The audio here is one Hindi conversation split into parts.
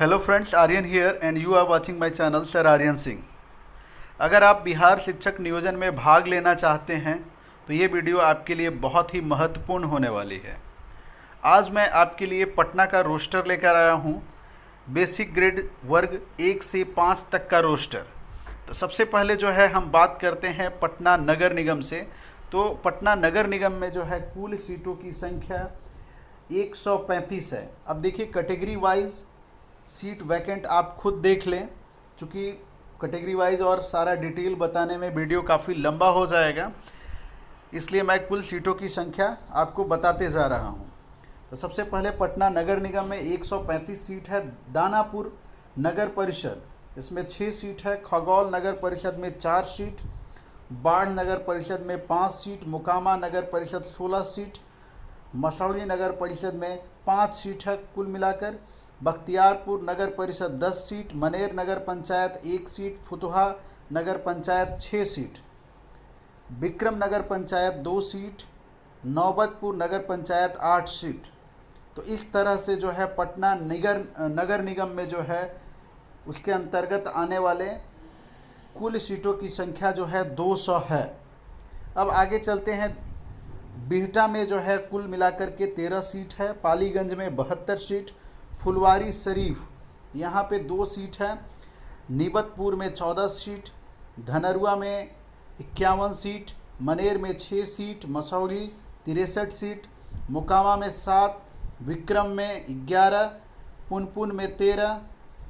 Hello friends, Aryan here and you are watching my channel sir Aryan Singh. अगर आप बिहार शिक्षक नियोजन में भाग लेना चाहते हैं तो ये वीडियो आपके लिए बहुत ही महत्वपूर्ण होने वाली है। आज मैं आपके लिए पटना का रोस्टर लेकर आया हूँ। बेसिक ग्रेड वर्ग 1 से 5 तक का रोस्टर। तो सबसे पहले जो है हम बात करते हैं पटना नगर निगम से। तो पटना नगर निगम में जो है कुल सीटों की संख्या 135 है। अब देखिए कैटेगरी वाइज सीट वैकेंट आप खुद देख लें, क्योंकि कैटेगरी वाइज और सारा डिटेल बताने में वीडियो काफ़ी लंबा हो जाएगा, इसलिए मैं कुल सीटों की संख्या आपको बताते जा रहा हूं। तो सबसे पहले पटना नगर निगम में 135 सीट है। दानापुर नगर परिषद, इसमें 6 सीट है। खगौल नगर परिषद में 4 सीट। बाढ़ नगर परिषद में 5 सीट। मोकामा नगर परिषद 16 सीट। मसौली नगर परिषद में 5 सीट है कुल मिलाकर। बख्तियारपुर नगर परिषद 10 सीट। मनेर नगर पंचायत 1 सीट। फुतुहा नगर पंचायत 6 सीट। विक्रम नगर पंचायत 2 सीट। नौबतपुर नगर पंचायत 8 सीट। तो इस तरह से जो है पटना नगर निगम में जो है उसके अंतर्गत आने वाले कुल सीटों की संख्या जो है 200 है। अब आगे चलते हैं। बिहटा में जो है कुल मिलाकर के 13 सीट है। पालीगंज में 72 सीट। फुलवारी शरीफ यहाँ पे 2 सीट है। नीबतपुर में 14 सीट। धनरुआ में 51 सीट। मनेर में 6 सीट। मसौली 63 सीट। मोकामा में 7। विक्रम में 11। पुनपुन में 13।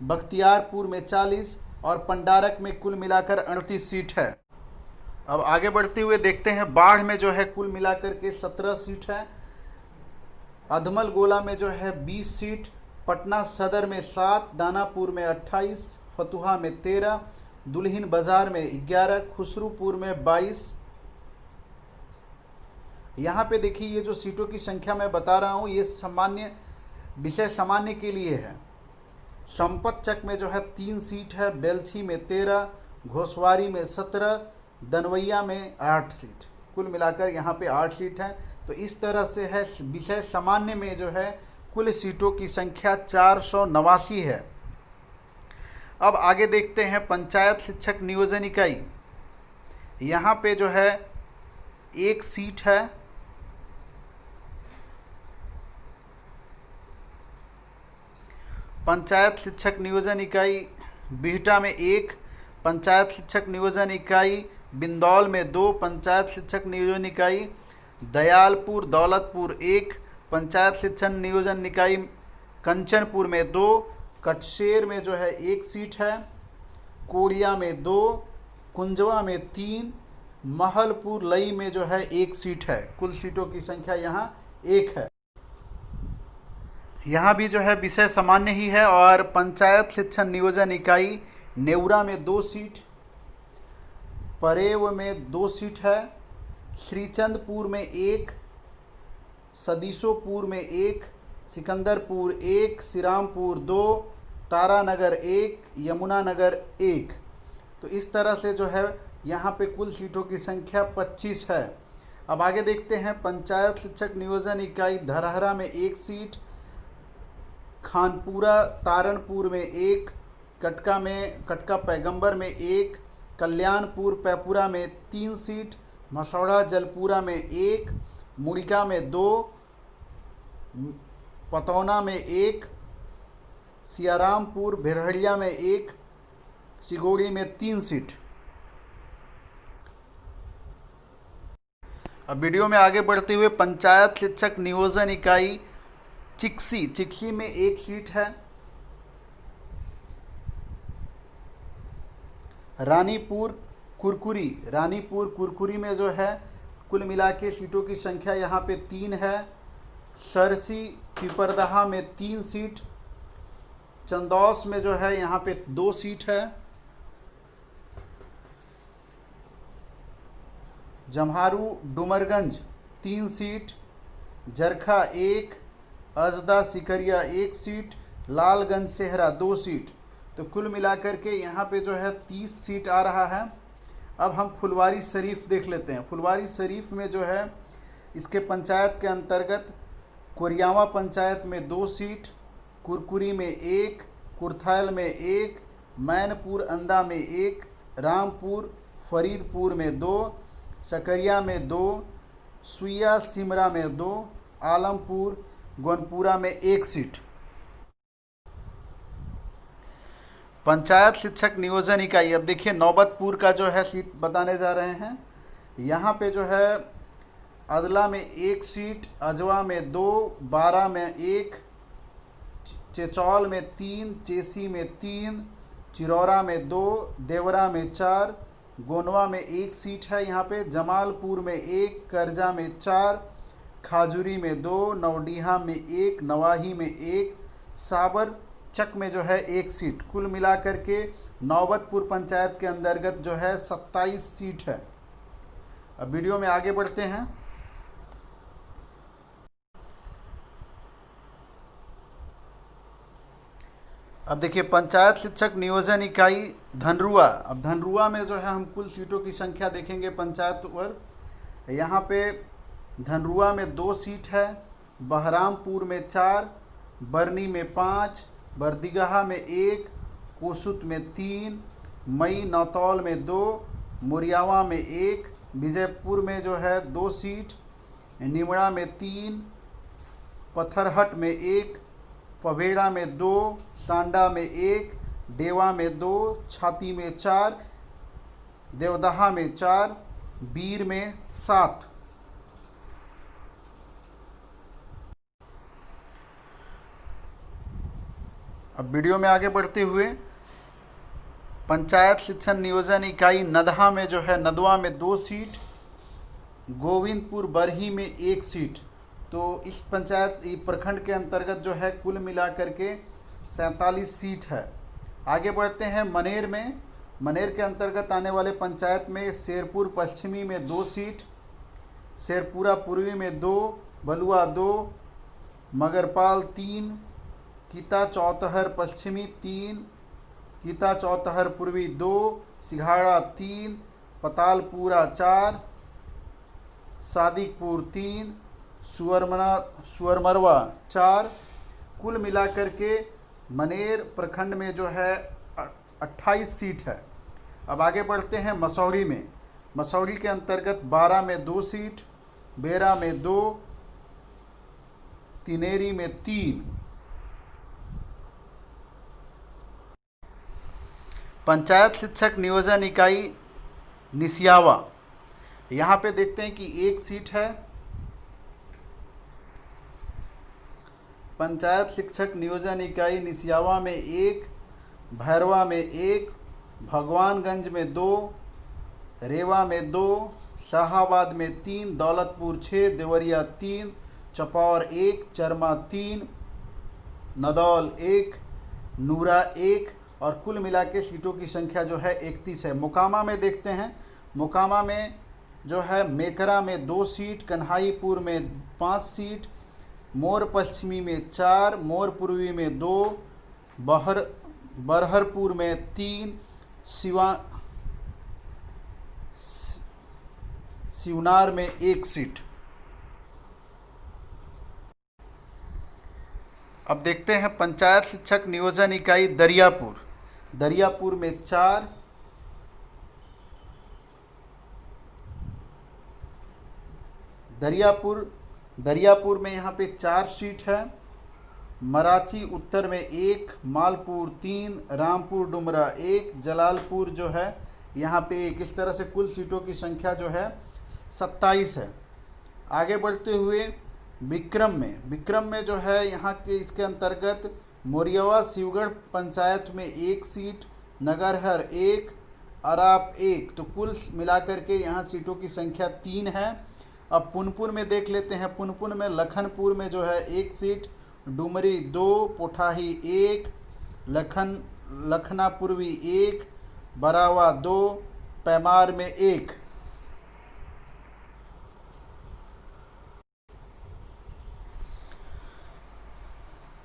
बख्तियारपुर में 40 और पंडारक में कुल मिलाकर 38 सीट है। अब आगे बढ़ते हुए देखते हैं बाढ़ में जो है कुल मिलाकर के 17 सीट है। अधमल गोला में जो है 20 सीट। पटना सदर में 7। दानापुर में 28। फतुहा में 13। दुल्हिन बाजार में 11। खुसरूपुर में 22। यहाँ पे देखिए ये जो सीटों की संख्या मैं बता रहा हूँ ये सामान्य विषय सामान्य के लिए है। संपतचक में जो है 3 सीट है। बेलछी में 13। घोसवारी में 17। दनवैया में 8 सीट। कुल मिलाकर यहाँ पे 8 सीट है। तो इस तरह से है विषय सामान्य में जो है कुल सीटों की संख्या 489 है। अब आगे देखते हैं पंचायत शिक्षक नियोजन इकाई। यहाँ पे जो है 1 सीट है। पंचायत शिक्षक नियोजन इकाई बिहटा में 1। पंचायत शिक्षक नियोजन इकाई बिंदौल में 2। पंचायत शिक्षक नियोजन इकाई दयालपुर दौलतपुर 1। पंचायत शिक्षक नियोजन इकाई कंचनपुर में 2। कटशेर में जो है 1 सीट है। कोड़िया में 2। कुंजवा में 3। महलपुर लई में जो है 1 सीट है। कुल सीटों की संख्या यहाँ 1 है। यहाँ भी जो है विषय सामान्य ही है। और पंचायत शिक्षण नियोजन इकाई नेवरा में 2 सीट। परेव में 2 सीट है। श्रीचंदपुर में 1। सदीसोपुर में 1। सिकंदरपुर 1। श्रीरामपुर 2। तारानगर 1। यमुनानगर 1। तो इस तरह से जो है यहाँ पे कुल सीटों की संख्या 25 है। अब आगे देखते हैं पंचायत शिक्षक नियोजन इकाई धरहरा में 1 सीट। खानपुरा तारनपुर में 1। कटका पैगंबर में 1। कल्याणपुर पैपुरा में 3 सीट। मसौढ़ा जलपुरा में 1। मुड़िका में 2। पतौना में 1। सियारामपुर भिरहड़िया में 1। सिगोड़ी में 3 सीट। अब वीडियो में आगे बढ़ते हुए पंचायत शिक्षक नियोजन इकाई चिक्सी में 1 सीट है। रानीपुर कुरकुरी में जो है कुल मिला के सीटों की संख्या यहाँ पे 3 है। सरसी पिपरदहा में 3 सीट। चंदौस में जो है यहाँ पे 2 सीट है। जम्हारू डुमरगंज 3 सीट। जरखा 1। अजदा सिकरिया 1 सीट। लालगंज सेहरा 2 सीट। तो कुल मिलाकर के यहाँ पे जो है 30 सीट आ रहा है। अब हम फुलवारी शरीफ देख लेते हैं। फुलवारी शरीफ में जो है इसके पंचायत के अंतर्गत कोरियावा पंचायत में 2 सीट। कुरकुरी में 1। कुर्थैल में 1, मैनपुर अंदा में 1, रामपुर फरीदपुर में 2, सकरिया में 2, सुइया सिमरा में 2, आलमपुर गोनपुरा में 1 सीट। पंचायत शिक्षक नियोजन इकाई, अब देखिए नौबतपुर का जो है सीट बताने जा रहे हैं। यहाँ पे जो है अदला में 1 सीट, अजवा में 2, बारा में 1, चेचौल में 3, चेसी में 3, चिरौरा में 2, देवरा में 4, गोनवा में 1 सीट है यहाँ पे, जमालपुर में 1, करजा में 4, खाजुरी में 2, नवडीहा में 1, नवाही में 1, साबर चक में जो है 1 सीट। कुल मिलाकर के नौबतपुर पंचायत के अंतर्गत जो है 27 सीट है। अब वीडियो में आगे बढ़ते हैं। अब देखिए पंचायत शिक्षक नियोजन इकाई धनरुआ। अब धनरुआ में जो है हम कुल सीटों की संख्या देखेंगे पंचायत पर। यहाँ पे धनरुआ में 2 सीट है, बहरामपुर में 4, बरनी में 5, बरदीगाहा में 1, कोसुत में 3, मई नौतौल में 2, मुरियावा में 1, विजयपुर में जो है 2 सीट, निमड़ा में 3, पत्थरहट में 1, पवेड़ा में 2, सांडा में 1, डेवा में 2, छाती में 4, देवदहा में 4, बीर में 7। अब वीडियो में आगे बढ़ते हुए पंचायत शिक्षण नियोजन इकाई नदहा में जो है नदवा में 2 सीट, गोविंदपुर बरही में 1 सीट। तो इस पंचायत प्रखंड के अंतर्गत जो है कुल मिलाकर के 47 सीट है। आगे बढ़ते हैं मनेर में। मनेर के अंतर्गत आने वाले पंचायत में शेरपुर पश्चिमी में 2 सीट, शेरपुरा पूर्वी में 2, बलुआ 2, मगरपाल 3, कीता चौतहर पश्चिमी 3, कीता चौतहर पूर्वी 2, सिघाड़ा 3, पतालपुरा 4, सादिकपुर 3, सुअरमरवा 4। कुल मिलाकर के मनेर प्रखंड में जो है 28 सीट है। अब आगे बढ़ते हैं मसौड़ी में। मसौड़ी के अंतर्गत 12 में 2 सीट, बेरा में 2, तिनेरी में 3। पंचायत शिक्षक नियोजन इकाई निसियावा, यहाँ पे देखते हैं कि 1 सीट है। पंचायत शिक्षक नियोजन इकाई निसियावा में 1, भैरवा में 1, भगवानगंज में 2, रेवा में 2, शाहाबाद में 3, दौलतपुर 6, देवरिया 3, चपौर 1, चरमा 3, नदौल 1, नूरा 1 और कुल मिला के सीटों की संख्या जो है 31 है। मोकामा में देखते हैं। मोकामा में जो है मेकरा में 2 सीट, कन्हाईपुर में 5 सीट, मोर पश्चिमी में 4, मोर पूर्वी में 2, बरहरपुर में 3, सिवनार में 1 सीट। अब देखते हैं पंचायत शिक्षक नियोजन इकाई दरियापुर। दरियापुर में 4, दरियापुर में यहाँ पे 4 सीट है। मराची उत्तर में 1, मालपुर 3, रामपुर डुमरा 1, जलालपुर जो है यहाँ पे 1। इस तरह से कुल सीटों की संख्या जो है 27 है। आगे बढ़ते हुए विक्रम में जो है यहाँ के इसके अंतर्गत मोरियावा शिवगढ़ पंचायत में 1 सीट, नगरहर 1, अराप 1। तो कुल मिलाकर के यहाँ सीटों की संख्या 3 है। अब पुनपुन में देख लेते हैं। पुनपुन में लखनपुर में जो है 1 सीट, डुमरी 2, पोठाही 1, लखना पूर्वी 1, बरावा 2, पैमार में 1।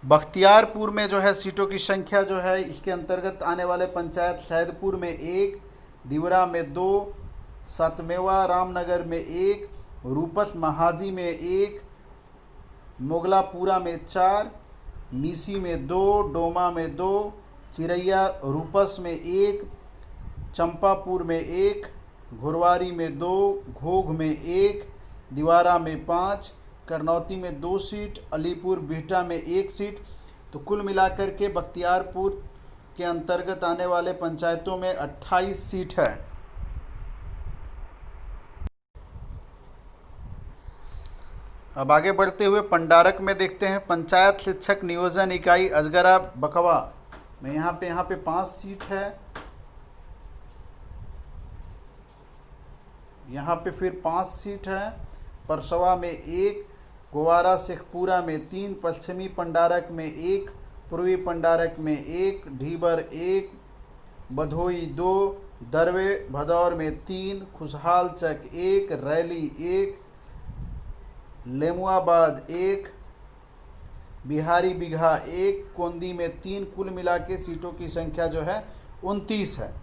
बख्तियारपुर में जो है सीटों की संख्या जो है इसके अंतर्गत आने वाले पंचायत सैदपुर में 1, दिवरा में 2, सतमेवा रामनगर में 1, रूपस महाजी में 1, मोगलापुरा में 4, नीसी में 2, डोमा में 2, चिरैया रूपस में 1, चंपापुर में 1, घुरवारी में 2, घोघ में 1, दिवारा में 5, करनौती में 2 सीट, अलीपुर बिहटा में 1 सीट। तो कुल मिलाकर के बख्तियारपुर के अंतर्गत आने वाले पंचायतों में 28 सीट है। अब आगे बढ़ते हुए पंडारक में देखते हैं। पंचायत शिक्षक नियोजन इकाई अजगरा बकवा में यहाँ पे 5 सीट है। यहाँ पे फिर 5 सीट है। परसवा में 1, गोवारा शेखपुरा में 3, पश्चिमी पंडारक में 1, पूर्वी पंडारक में 1, ढीबर 1, बधोई 2, दरवे भदौर में 3, खुशहाल चक 1, रैली 1, लेमुआबाद 1, बिहारी बिघा 1, कोंदी में 3। कुल मिला के सीटों की संख्या जो है 29 है।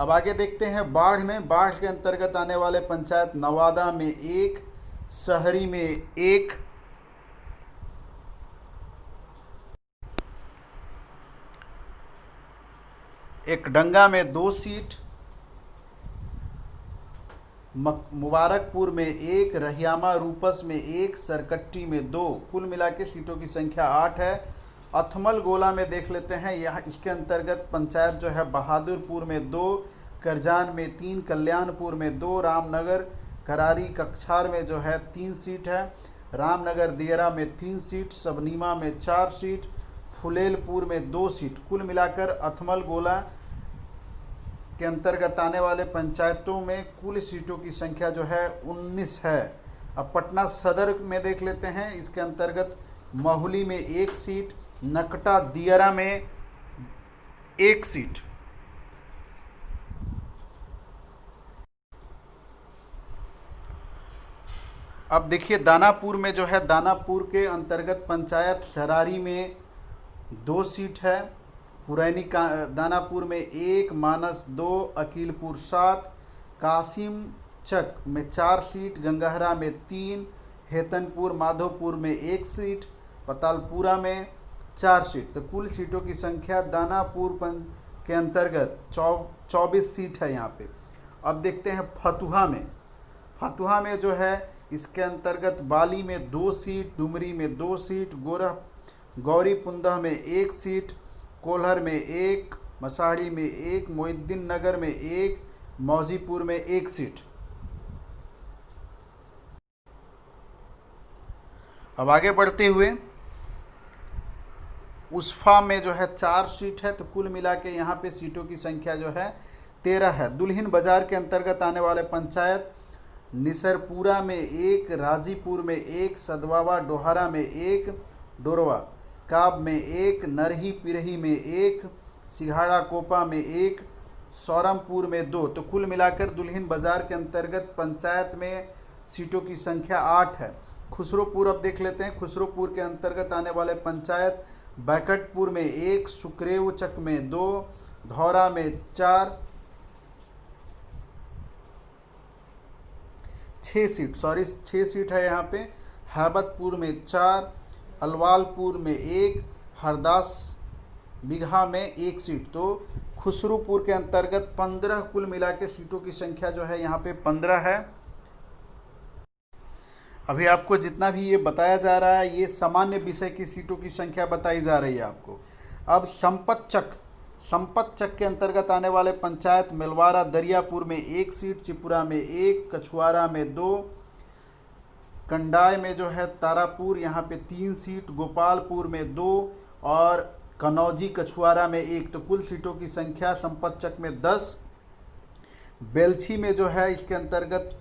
अब आगे देखते हैं बाढ़ में। बाढ़ के अंतर्गत आने वाले पंचायत नवादा में 1, शहरी में 1, एकडंगा में 2 सीट, मुबारकपुर में 1, रहियामा रूपस में 1, सरकट्टी में 2। कुल मिला के सीटों की संख्या 8 है। अथमल गोला में देख लेते हैं। यह इसके अंतर्गत पंचायत जो है बहादुरपुर में 2, करजान में 3, कल्याणपुर में 2, रामनगर करारी कक्षार में जो है 3 सीट है, रामनगर दियरा में 3 सीट, सबनीमा में 4 सीट, फुलेलपुर में 2 सीट। कुल मिलाकर अथमल गोला के अंतर्गत आने वाले पंचायतों में कुल सीटों की संख्या जो है 19 है। अब पटना सदर में देख लेते हैं। इसके अंतर्गत महुली में 1 सीट, नकटा दियरा में 1 सीट। अब देखिए दानापुर में जो है, दानापुर के अंतर्गत पंचायत शरारी में 2 सीट है, पुरैनी का दानापुर में 1, मानस 2, अकीलपुर 7, कासिम चक में 4 सीट, गंगहरा में 3, हेतनपुर माधोपुर में 1 सीट, पतालपुरा में 4 सीट। तो कुल सीटों की संख्या दानापुर के अंतर्गत 24 सीट है यहाँ पे। अब देखते हैं फतुहा में। फतुहा में जो है इसके अंतर्गत बाली में 2 सीट, डुमरी में 2 सीट, गौरीपुंदा में 1 सीट, कोल्हर में 1, मसाड़ी में 1, मोहिउद्दीन नगर में 1, मौजीपुर में 1 सीट। अब आगे बढ़ते हुए उस्फा में जो है 4 सीट है। तो कुल मिला के यहाँ पे सीटों की संख्या जो है 13 है। दुल्हिन बाजार के अंतर्गत आने वाले पंचायत निसरपुरा में 1, राजीपुर में 1, सदवावा डोहारा में 1, डोरवा काब में 1, नरही पिरही में 1, सिघाड़ा कोपा में 1, सौरमपुर में 2। तो कुल मिलाकर दुल्हिन बाजार के अंतर्गत पंचायत में सीटों की संख्या 8 है। खुसरोपुर अब देख लेते हैं। खुसरोपुर के अंतर्गत आने वाले पंचायत बैकटपुर में 1, सुकरेवचक में 2, धौरा में 4, 6 सीट है यहाँ पे। हैबतपुर में 4, अलवालपुर में 1, हरदास बिघा में 1 सीट। तो खुसरूपुर के अंतर्गत 15 कुल मिला के सीटों की संख्या जो है यहाँ पे 15 है। अभी आपको जितना भी ये बताया जा रहा है ये सामान्य विषय की सीटों की संख्या बताई जा रही है आपको। अब संपत चक के अंतर्गत आने वाले पंचायत मेलवारा दरियापुर में 1 सीट, चिपुरा में 1, कछुआरा में 2, कंडाय में जो है तारापुर यहाँ पे 3 सीट, गोपालपुर में 2 और कनौजी कछुआरा में 1। तो कुल सीटों की संख्या संपतचक में 10। बेलछी में जो है इसके अंतर्गत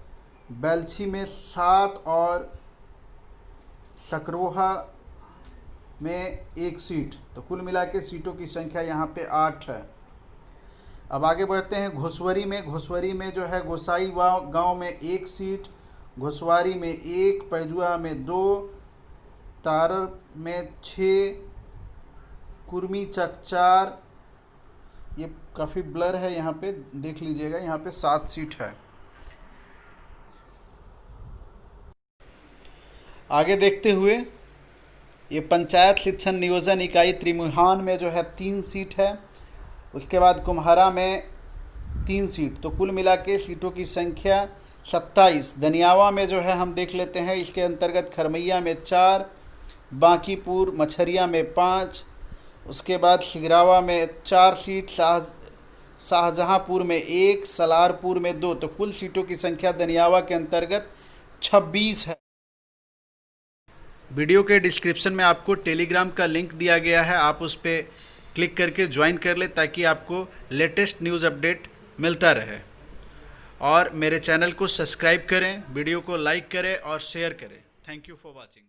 बेलछी में 7 और सकरोहा में 1 सीट। तो कुल मिला के सीटों की संख्या यहाँ पे 8 है। अब आगे बढ़ते हैं घोसवरी में। घोसवरी में जो है गोसाई गांव में 1 सीट, घोसवारी में 1, पैजुआ में 2, तारर में 6, कुर्मी चक 4, ये काफ़ी ब्लर है यहाँ पे देख लीजिएगा, यहाँ पे 7 सीट है। आगे देखते हुए ये पंचायत शिक्षण नियोजन इकाई त्रिमुहान में जो है 3 सीट है। उसके बाद कुम्हारा में 3 सीट, तो कुल मिला के सीटों की संख्या 27। दनियावा में जो है हम देख लेते हैं, इसके अंतर्गत खरमैया में 4, बांकीपुर मछरिया में 5, उसके बाद सिगरावा में 4 सीट, शाहजहांपुर में 1, सलारपुर में 2, तो कुल सीटों की संख्या दनियावा के अंतर्गत 26 है। वीडियो के डिस्क्रिप्शन में आपको टेलीग्राम का लिंक दिया गया है, आप उस पर क्लिक करके ज्वाइन कर ले ताकि आपको लेटेस्ट न्यूज़ अपडेट मिलता रहे। और मेरे चैनल को सब्सक्राइब करें, वीडियो को लाइक करें और शेयर करें। Thank you for watching.